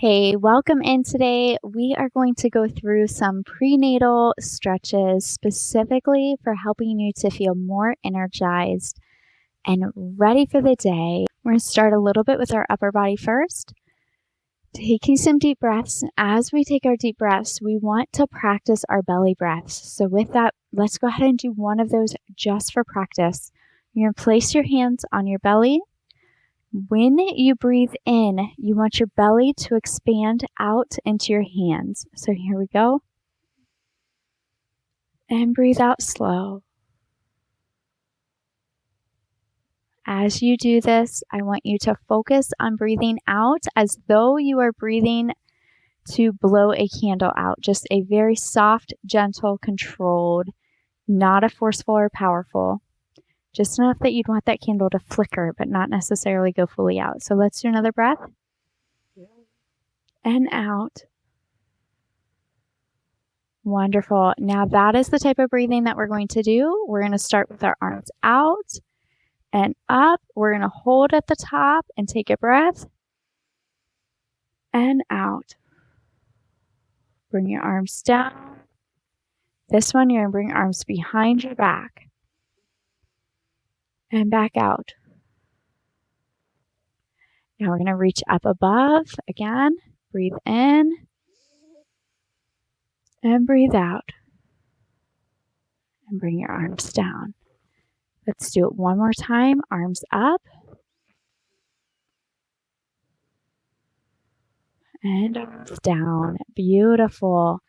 Hey, welcome in today. We are going to go through some prenatal stretches specifically for helping you to feel more energized and ready for the day. We're going to start a little bit with our upper body first. Taking some deep breaths. As we take our deep breaths, we want to practice our belly breaths. So with that, let's go ahead and do one of those just for practice. You're going to place your hands on your belly. When you breathe in, you want your belly to expand out into your hands. So here we go. And breathe out slow. As you do this, I want you to focus on breathing out as though you are breathing to blow a candle out. Just a very soft, gentle, controlled, not a forceful or powerful. Just enough that you'd want that candle to flicker, but not necessarily go fully out. So let's do another breath. And out. Wonderful. Now that is the type of breathing that we're going to do. We're going to start with our arms out and up. We're going to hold at the top and take a breath. And out. Bring your arms down. This one, you're going to bring your arms behind your back. And back out. Now we're going to reach up above. Again, breathe in. And breathe out. And bring your arms down. Let's do it one more time. Arms up. And arms down. Beautiful.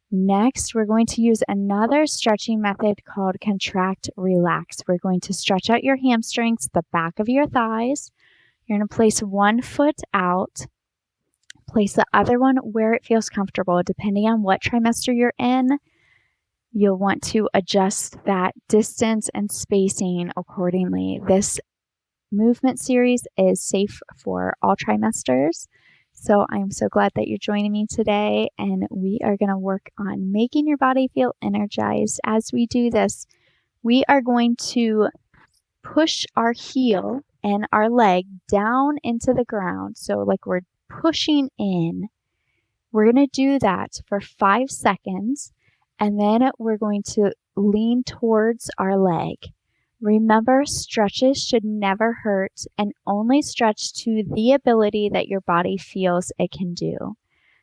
Next, we're going to use another stretching method called contract relax. We're going to stretch out your hamstrings, the back of your thighs. You're going to place one foot out. Place the other one where it feels comfortable. Depending on what trimester you're in, you'll want to adjust that distance and spacing accordingly. This movement series is safe for all trimesters. So I'm so glad that you're joining me today, and we are going to work on making your body feel energized. As we do this, we are going to push our heel and our leg down into the ground. So like we're pushing in. We're going to do that for 5 seconds, and then we're going to lean towards our leg. Remember, stretches should never hurt and only stretch to the ability that your body feels it can do.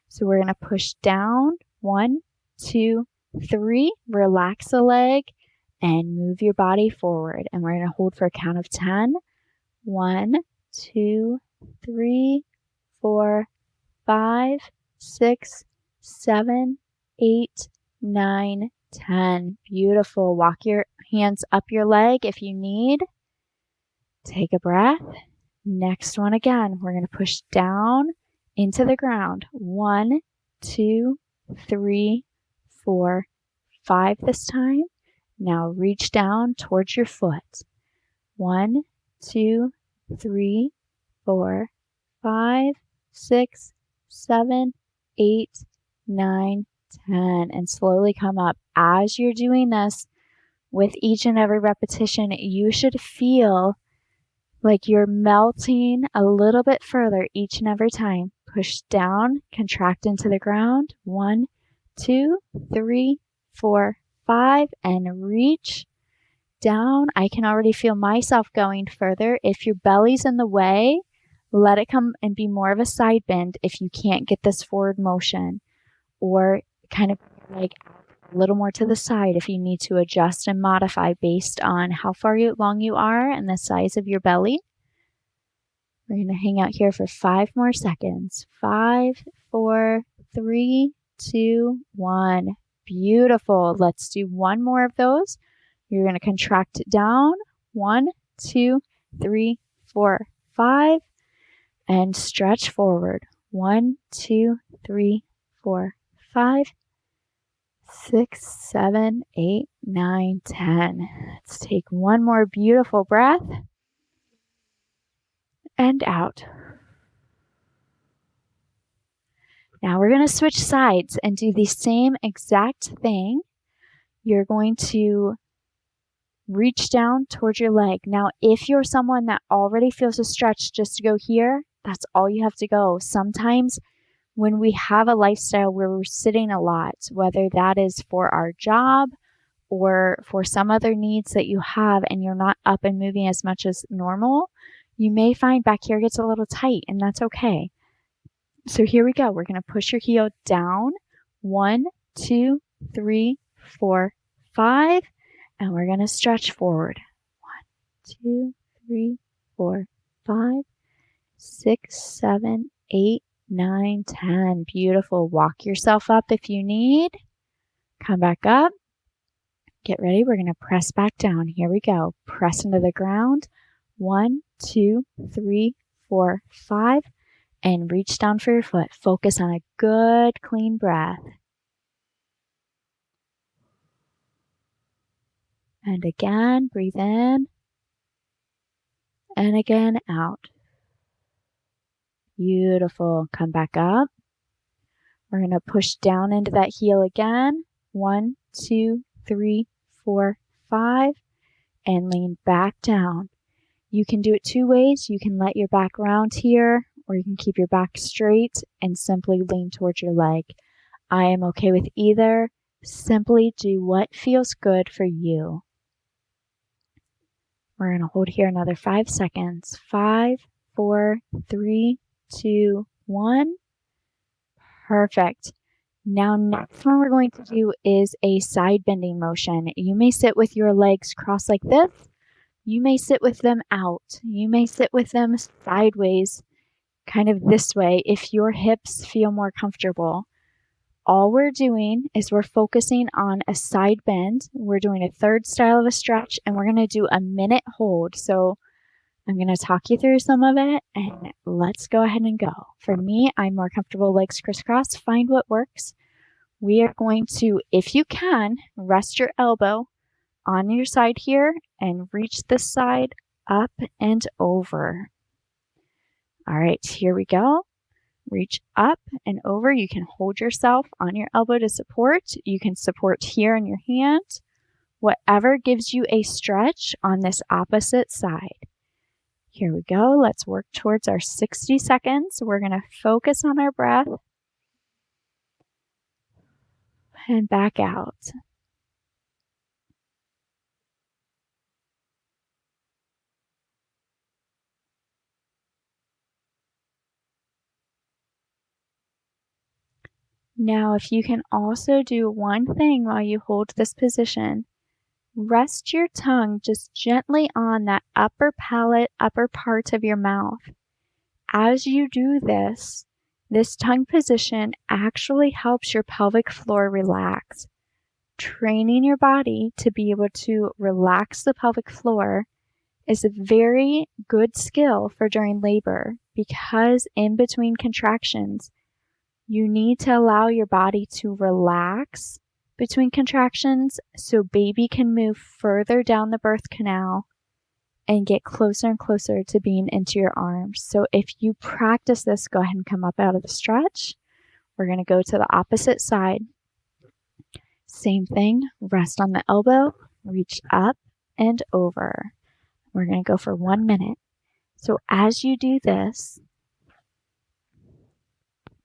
So we're going to push down. 1, 2, 3. Relax the leg and move your body forward. And we're going to hold for a count of 10. 1, 2, 3, 4, 5, 6, 7, 8, 9, 10. Beautiful. Walk your hands up your leg if you need. Take a breath. Next one again. We're going to push down into the ground. 1, 2, 3, 4, 5 this time. Now reach down towards your foot. 1, 2, 3, 4, 5, 6, 7, 8, 9, 10. And slowly come up. As you're doing this, with each and every repetition, you should feel like you're melting a little bit further each and every time. Push down, contract into the ground. 1, 2, 3, 4, 5, and reach down. I can already feel myself going further. If your belly's in the way, let it come and be more of a side bend if you can't get this forward motion, or kind of like a little more to the side if you need to adjust and modify based on how far along you are and the size of your belly. We're going to hang out here for 5 more seconds. 5, 4, 3, 2, 1. Beautiful. Let's do one more of those. You're going to contract down. 1, 2, 3, 4, 5. And stretch forward. 1, 2, 3, 4, 5. 6, 7, 8, 9, 10. Let's take one more beautiful breath. And out. Now we're going to switch sides and do the same exact thing. You're going to reach down towards your leg. Now, if you're someone that already feels a stretch just to go here, that's all you have to go. Sometimes when we have a lifestyle where we're sitting a lot, whether that is for our job or for some other needs that you have and you're not up and moving as much as normal, you may find back here gets a little tight, and that's okay. So here we go. We're going to push your heel down. 1, 2, 3, 4, 5. And we're going to stretch forward. 1, 2, 3, 4, 5, 6, 7, 8, 9, 10. Beautiful. Walk yourself up if you need. Come back up. Get ready. We're going to press back down. Here we go. Press into the ground. 1, 2, 3, 4, 5. And reach down for your foot. Focus on a good, clean breath. And again, breathe in. And again, out. Beautiful. Come back up. We're going to push down into that heel again. 1, 2, 3, 4, 5. And lean back down. You can do it two ways. You can let your back round here, or you can keep your back straight and simply lean towards your leg. I am okay with either. Simply do what feels good for you. We're going to hold here another 5 seconds. 5, 4, 3, 2, 1. Perfect. Now, next one we're going to do is a side bending motion. You may sit with your legs crossed like this. You may sit with them out. You may sit with them sideways, kind of this way, if your hips feel more comfortable. All we're doing is we're focusing on a side bend. We're doing a third style of a stretch, and we're going to do a minute hold. So I'm going to talk you through some of it, and let's go ahead and go. For me, I'm more comfortable legs crisscross. Find what works. We are going to, if you can, rest your elbow on your side here and reach this side up and over. All right, here we go. Reach up and over. You can hold yourself on your elbow to support. You can support here in your hand. Whatever gives you a stretch on this opposite side. Here we go. Let's work towards our 60 seconds. We're going to focus on our breath and back out. Now, if you can also do one thing while you hold this position, rest your tongue just gently on that upper palate, upper part of your mouth. As you do this, this tongue position actually helps your pelvic floor relax. Training your body to be able to relax the pelvic floor is a very good skill for during labor, because in between contractions, you need to allow your body to relax between contractions so baby can move further down the birth canal and get closer and closer to being into your arms. So if you practice this, go ahead and come up out of the stretch. We're going to go to the opposite side. Same thing, rest on the elbow, reach up and over. We're going to go for 1 minute. So as you do this,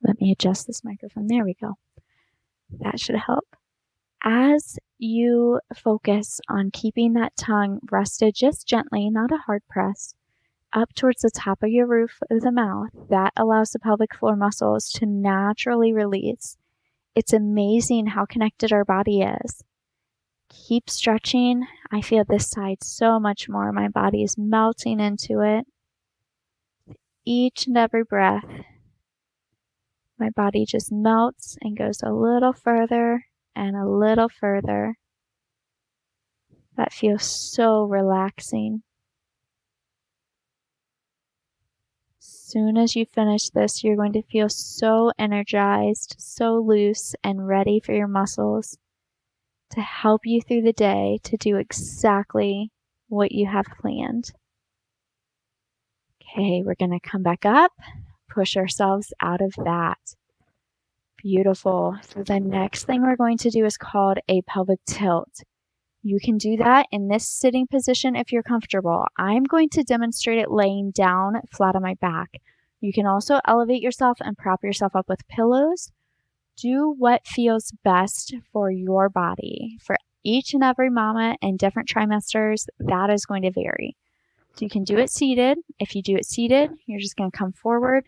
let me adjust this microphone. There we go. That should help. As you focus on keeping that tongue rested just gently, not a hard press, up towards the top of your roof of the mouth, that allows the pelvic floor muscles to naturally release. It's amazing how connected our body is. Keep stretching. I feel this side so much more. My body is melting into it. Each and every breath, my body just melts and goes a little further and a little further. That feels so relaxing. As soon as you finish this, you're going to feel so energized, so loose, and ready for your muscles to help you through the day to do exactly what you have planned. Okay, we're going to come back up, push ourselves out of that. Beautiful. So the next thing we're going to do is called a pelvic tilt. You can do that in this sitting position if you're comfortable. I'm going to demonstrate it laying down flat on my back. You can also elevate yourself and prop yourself up with pillows. Do what feels best for your body. For each and every mama and different trimesters, that is going to vary. So you can do it seated. If you do it seated, you're just going to come forward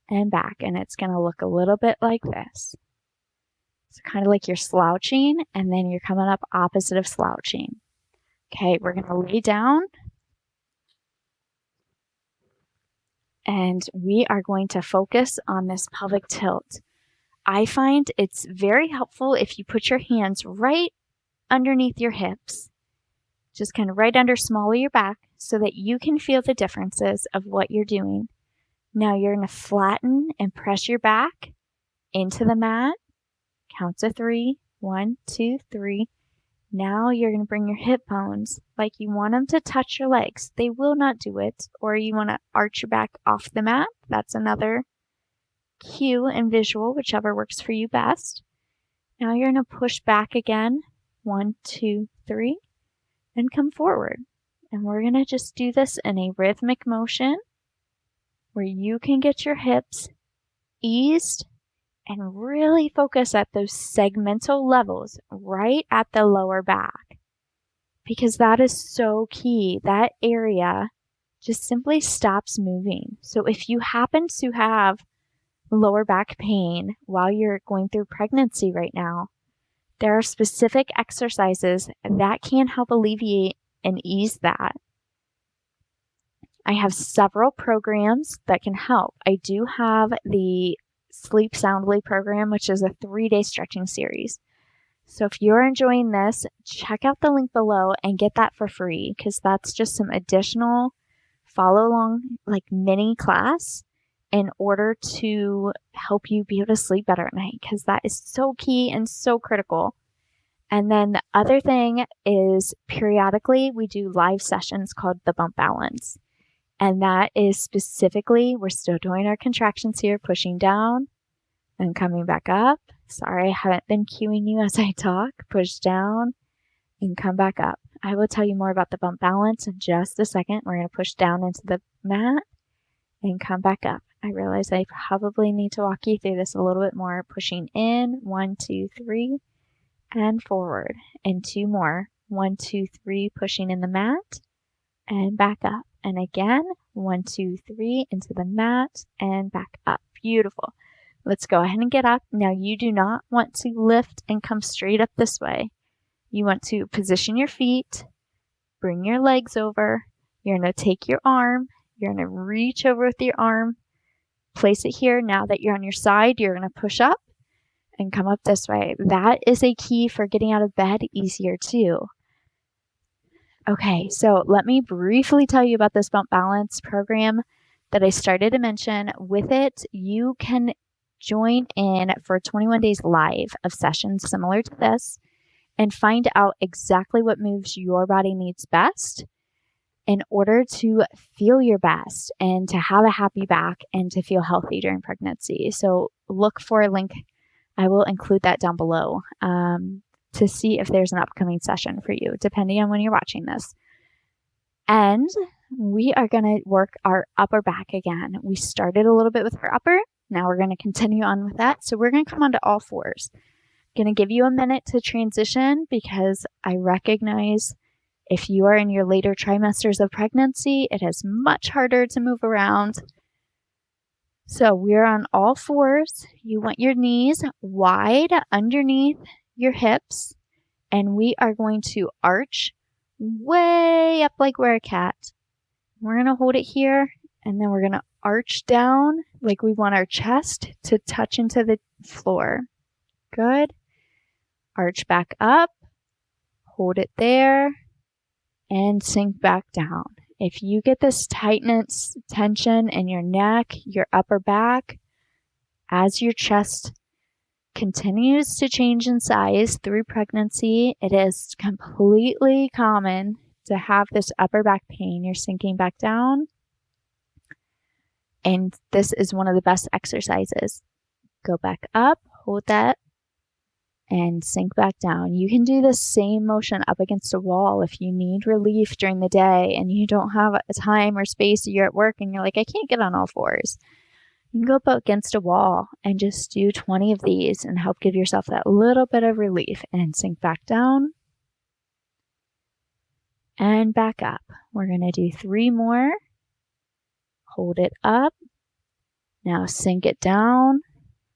and back, and it's going to look a little bit like this. So kind of like you're slouching, and then you're coming up opposite of slouching. Okay, we're going to lay down, and we are going to focus on this pelvic tilt. I find it's very helpful if you put your hands right underneath your hips, just kind of right under small of your back, so that you can feel the differences of what you're doing. Now you're going to flatten and press your back into the mat. Count to 3. 1, 2, 3. Now you're going to bring your hip bones like you want them to touch your legs. They will not do it. Or you want to arch your back off the mat. That's another cue and visual, whichever works for you best. Now you're going to push back again. 1, 2, 3. And come forward. And we're going to just do this in a rhythmic motion where you can get your hips eased and really focus at those segmental levels right at the lower back, because that is so key. That area just simply stops moving. So if you happen to have lower back pain while you're going through pregnancy right now, there are specific exercises that can help alleviate and ease that. I have several programs that can help. I do have the Sleep Soundly program, which is a 3-day stretching series. So if you're enjoying this, check out the link below and get that for free, because that's just some additional follow along, like mini class, in order to help you be able to sleep better at night, because that is so key and so critical. And then the other thing is periodically we do live sessions called the Bump Balance. And that is specifically, we're still doing our contractions here, pushing down and coming back up. Sorry, I haven't been cueing you as I talk. Push down and come back up. I will tell you more about the bump balance in just a second. We're going to push down into the mat and come back up. I realize I probably need to walk you through this a little bit more. Pushing in, 1, 2, 3, and forward. And 2 more. 1, 2, 3, pushing in the mat and back up. And again, 1, 2, 3, into the mat and back up. Beautiful. Let's go ahead and get up. Now you do not want to lift and come straight up this way. You want to position your feet, bring your legs over. You're going to take your arm. You're going to reach over with your arm, place it here. Now that you're on your side, you're going to push up and come up this way. That is a key for getting out of bed easier too. Okay, so let me briefly tell you about this Bump Balance program that I started to mention. With it, you can join in for 21 days live of sessions similar to this and find out exactly what moves your body needs best in order to feel your best and to have a happy back and to feel healthy during pregnancy. So look for a link. I will include that down below to see if there's an upcoming session for you, depending on when you're watching this. And we are going to work our upper back again. We started a little bit with our upper. Now we're going to continue on with that. So we're going to come onto all fours. Going to give you a minute to transition, because I recognize if you are in your later trimesters of pregnancy, it is much harder to move around. So we're on all fours. You want your knees wide underneath your hips, and we are going to arch way up like we're a cat. We're going to hold it here, and then we're going to arch down like we want our chest to touch into the floor. Good. Arch back up, hold it there, and sink back down. If you get this tightness, tension in your neck, your upper back, as your chest continues to change in size through pregnancy, it is completely common to have this upper back pain. You're sinking back down. And this is one of the best exercises. Go back up, hold that, and sink back down. You can do the same motion up against a wall if you need relief during the day and you don't have a time or space, you're at work and you're like, I can't get on all fours. You can go up against a wall and just do 20 of these and help give yourself that little bit of relief, and sink back down and back up. We're going to do 3 more. Hold it up. Now sink it down.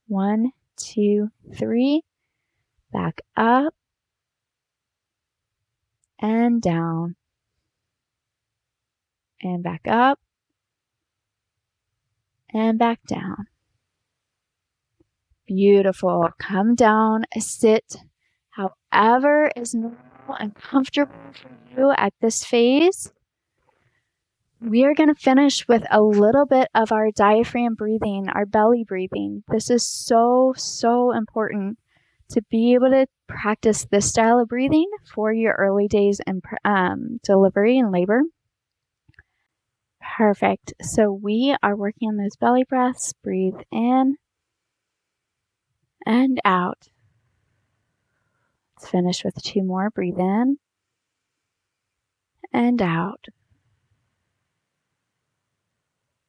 1, 2, 3. Back up and down and back up and back down. Beautiful. Come down, sit however is normal and comfortable for you at this phase. We are going to finish with a little bit of our diaphragm breathing, our belly breathing. This is so, so important to be able to practice this style of breathing for your early days in delivery and labor. Perfect. So we are working on those belly breaths. Breathe in and out. Let's finish with 2 more. Breathe in and out.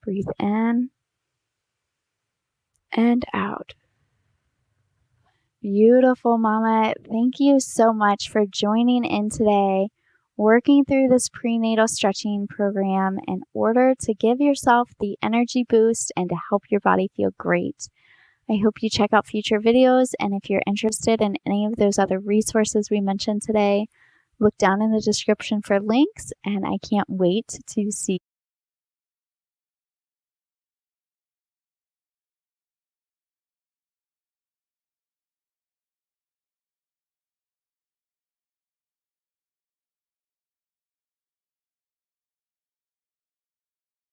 Breathe in and out. Beautiful, Mama. Thank you so much for joining in today, working through this prenatal stretching program in order to give yourself the energy boost and to help your body feel great. I hope you check out future videos, and if you're interested in any of those other resources we mentioned today, look down in the description for links, and I can't wait to see